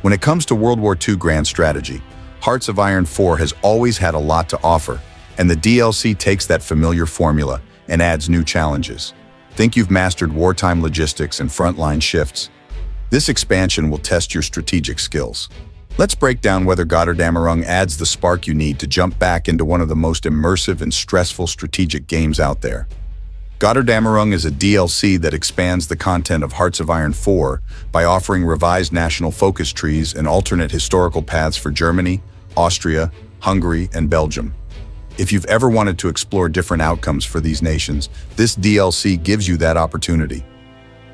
When it comes to World War II grand strategy, Hearts of Iron 4 has always had a lot to offer, and the DLC takes that familiar formula and adds new challenges. Think you've mastered wartime logistics and frontline shifts? This expansion will test your strategic skills. Let's break down whether Gtterdämmerung adds the spark you need to jump back into one of the most immersive and stressful strategic games out there. Götterdämmerung is a DLC that expands the content of Hearts of Iron 4 by offering revised national focus trees and alternate historical paths for Germany, Austria, Hungary, and Belgium. If you've ever wanted to explore different outcomes for these nations, this DLC gives you that opportunity.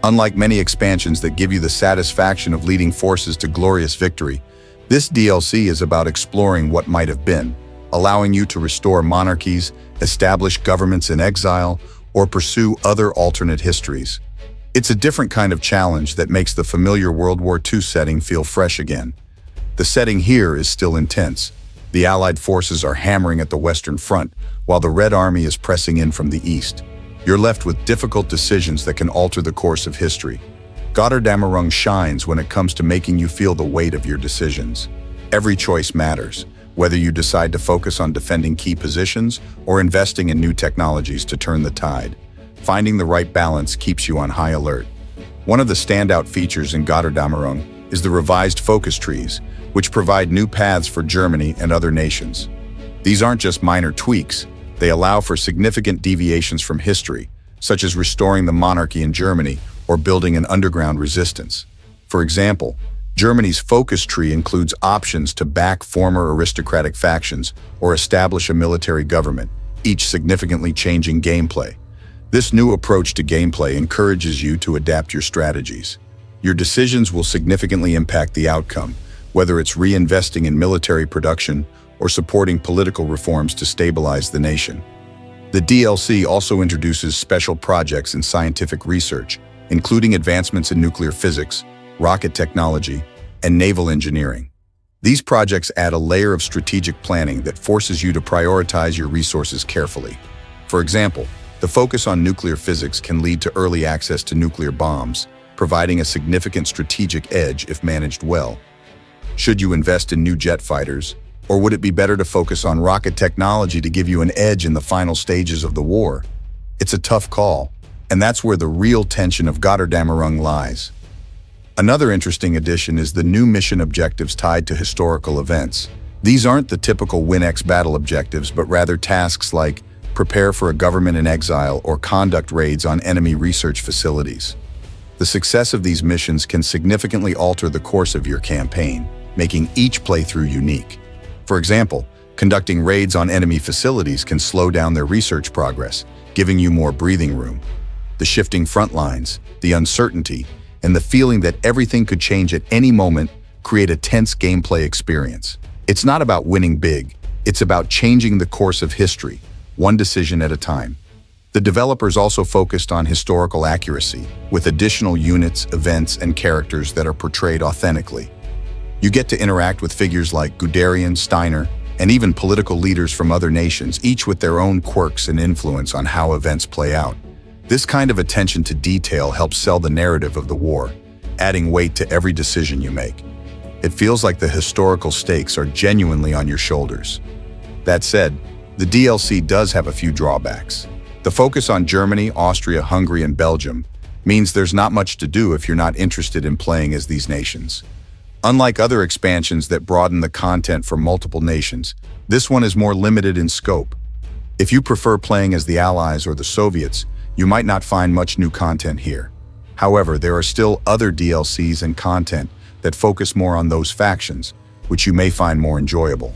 Unlike many expansions that give you the satisfaction of leading forces to glorious victory, this DLC is about exploring what might have been, allowing you to restore monarchies, establish governments in exile, or pursue other alternate histories. It's a different kind of challenge that makes the familiar World War II setting feel fresh again. The setting here is still intense. The Allied forces are hammering at the Western Front, while the Red Army is pressing in from the east. You're left with difficult decisions that can alter the course of history. Gotterdammerung shines when it comes to making you feel the weight of your decisions. Every choice matters, whether you decide to focus on defending key positions or investing in new technologies to turn the tide. Finding the right balance keeps you on high alert. One of the standout features in Gtterdammerung is the revised focus trees, which provide new paths for Germany and other nations. These aren't just minor tweaks, they allow for significant deviations from history, such as restoring the monarchy in Germany or building an underground resistance. For example, Germany's focus tree includes options to back former aristocratic factions or establish a military government, each significantly changing gameplay. This new approach to gameplay encourages you to adapt your strategies. Your decisions will significantly impact the outcome, whether it's reinvesting in military production or supporting political reforms to stabilize the nation. The DLC also introduces special projects in scientific research, including advancements in nuclear physics, rocket technology, and naval engineering. These projects add a layer of strategic planning that forces you to prioritize your resources carefully. For example, the focus on nuclear physics can lead to early access to nuclear bombs, providing a significant strategic edge if managed well. Should you invest in new jet fighters, or would it be better to focus on rocket technology to give you an edge in the final stages of the war? It's a tough call, and that's where the real tension of Götterdämmerung lies. Another interesting addition is the new mission objectives tied to historical events. These aren't the typical Win-X battle objectives, but rather tasks like prepare for a government in exile or conduct raids on enemy research facilities. The success of these missions can significantly alter the course of your campaign, making each playthrough unique. For example, conducting raids on enemy facilities can slow down their research progress, giving you more breathing room. The shifting front lines, the uncertainty, and the feeling that everything could change at any moment create a tense gameplay experience. It's not about winning big, it's about changing the course of history, one decision at a time. The developers also focused on historical accuracy, with additional units, events, and characters that are portrayed authentically. You get to interact with figures like Guderian, Steiner, and even political leaders from other nations, each with their own quirks and influence on how events play out. This kind of attention to detail helps sell the narrative of the war, adding weight to every decision you make. It feels like the historical stakes are genuinely on your shoulders. That said, the DLC does have a few drawbacks. The focus on Germany, Austria, Hungary, and Belgium means there's not much to do if you're not interested in playing as these nations. Unlike other expansions that broaden the content for multiple nations, this one is more limited in scope. If you prefer playing as the Allies or the Soviets, you might not find much new content here. However, there are still other DLCs and content that focus more on those factions, which you may find more enjoyable.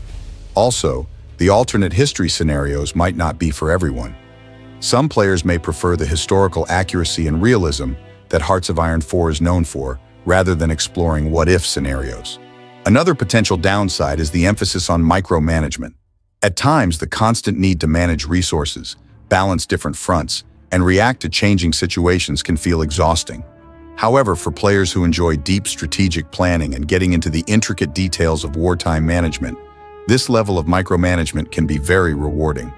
Also, the alternate history scenarios might not be for everyone. Some players may prefer the historical accuracy and realism that Hearts of Iron 4 is known for, rather than exploring what-if scenarios. Another potential downside is the emphasis on micromanagement. At times, the constant need to manage resources, balance different fronts, and react to changing situations can feel exhausting. However, for players who enjoy deep strategic planning and getting into the intricate details of wartime management, this level of micromanagement can be very rewarding.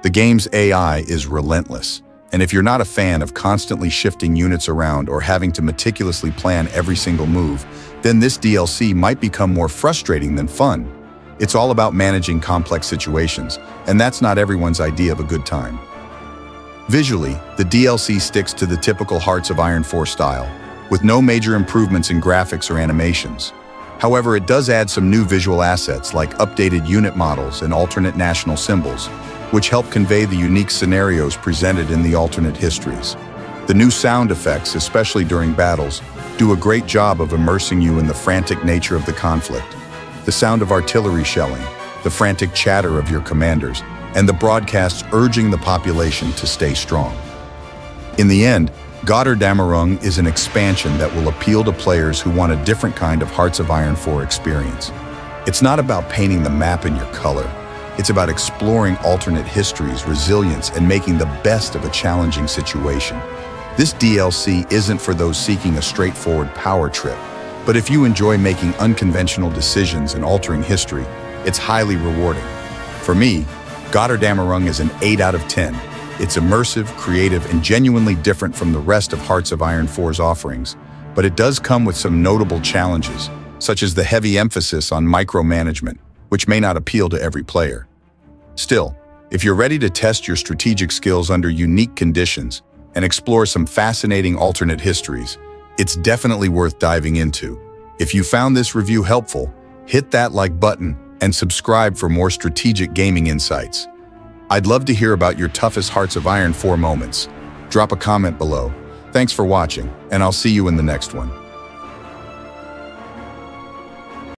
The game's AI is relentless, And if you're not a fan of constantly shifting units around or having to meticulously plan every single move, then this DLC might become more frustrating than fun. It's all about managing complex situations, and that's not everyone's idea of a good time. Visually, the DLC sticks to the typical Hearts of Iron 4 style, with no major improvements in graphics or animations. However, it does add some new visual assets like updated unit models and alternate national symbols, which help convey the unique scenarios presented in the alternate histories. The new sound effects, especially during battles, do a great job of immersing you in the frantic nature of the conflict. The sound of artillery shelling, the frantic chatter of your commanders, and the broadcasts urging the population to stay strong. In the end, Gtterdämmerung is an expansion that will appeal to players who want a different kind of Hearts of Iron 4 experience. It's not about painting the map in your color. It's about exploring alternate histories, resilience, and making the best of a challenging situation. This DLC isn't for those seeking a straightforward power trip, but if you enjoy making unconventional decisions and altering history, it's highly rewarding. For me, Gotterdammerung is an 8 out of 10. It's immersive, creative, and genuinely different from the rest of Hearts of Iron 4's offerings, but it does come with some notable challenges, such as the heavy emphasis on micromanagement, which may not appeal to every player. Still, if you're ready to test your strategic skills under unique conditions and explore some fascinating alternate histories, it's definitely worth diving into. If you found this review helpful, hit that like button and subscribe for more strategic gaming insights. I'd love to hear about your toughest Hearts of Iron 4 moments. Drop a comment below. Thanks for watching, and I'll see you in the next one.